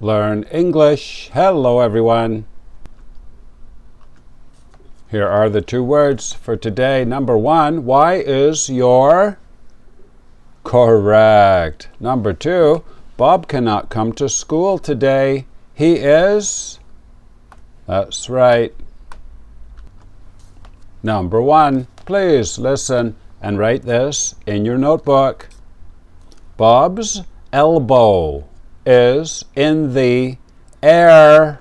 Learn English. Hello, everyone. Here are the two words for today. Number one, why is your? Correct. Number two, Bob cannot come to school today. He is? That's right. Number one, please listen and write this in your notebook. Bob's elbow is in the air.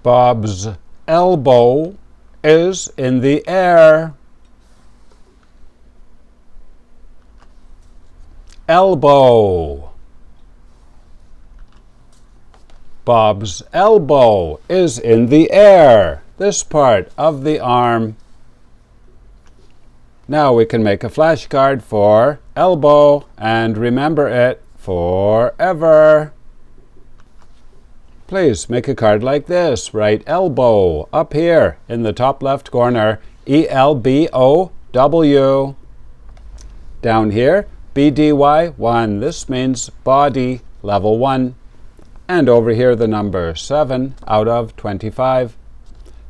Bob's elbow is in the air. Elbow. Bob's elbow is in the air, this part of the arm. Now we can make a flashcard for elbow and remember it forever. Please make a card like this. Write elbow up here in the top left corner, ELBOW. Down here, BDY1. This means body, level 1. And over here the number 7 out of 25.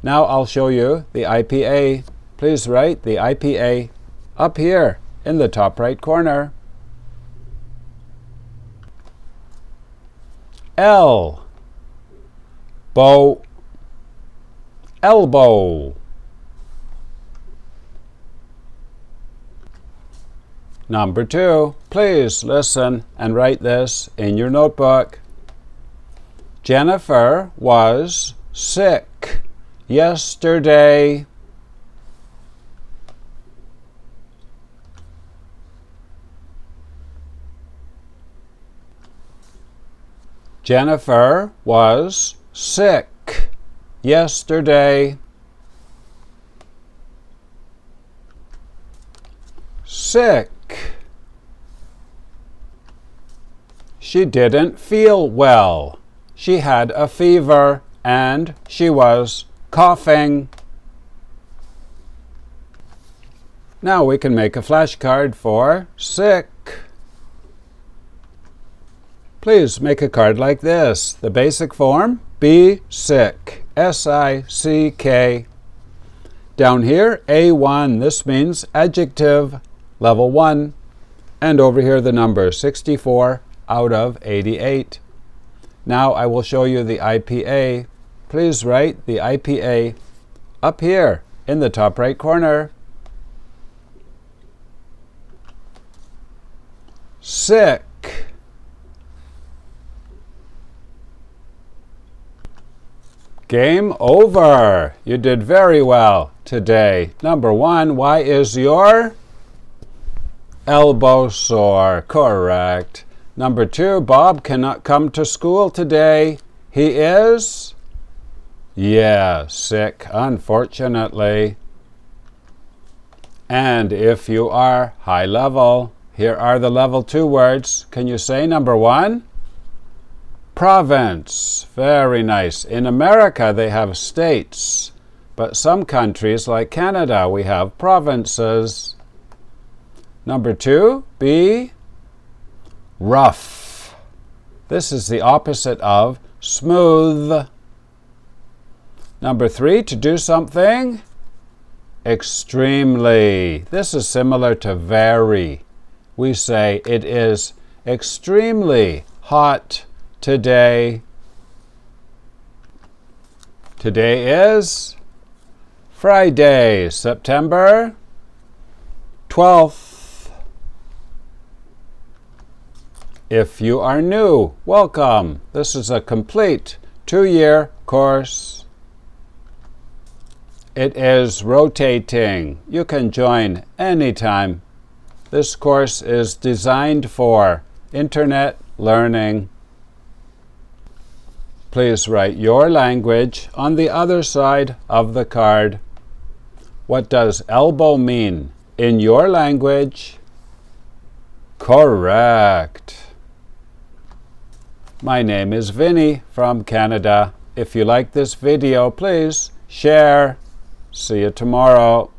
Now I'll show you the IPA. Please write the IPA up here in the top right corner. L. Bow. Elbow. Number 2, please listen and write this in your notebook. Jennifer was sick yesterday. Jennifer was sick yesterday. Sick. She didn't feel well. She had a fever and she was coughing. Now we can make a flashcard for sick. Please make a card like this. The basic form, be sick, S-I-C-K. Down here, A1, this means adjective, level 1. And over here the number 64 out of 88. Now I will show you the IPA. Please write the IPA up here in the top right corner. Sick. Game over. You did very well today. Number 1, why is your? Elbow sore. Correct. Number 2, Bob cannot come to school today. He is? Yeah, sick, unfortunately. And if you are high level, here are the level 2 words. Can you say number 1? Province. Very nice. In America, they have states. But some countries, like Canada, we have provinces. Number 2, be rough. This is the opposite of smooth. Number 3, to do something extremely. This is similar to very. We say it is extremely hot today. Today is Friday, September 12th. If you are new, welcome. This is a complete 2-year course. It is rotating. You can join anytime. This course is designed for internet learning. Please write your language on the other side of the card. What does elbow mean in your language? Correct. My name is Vinny from Canada. If you like this video, please share, See you tomorrow.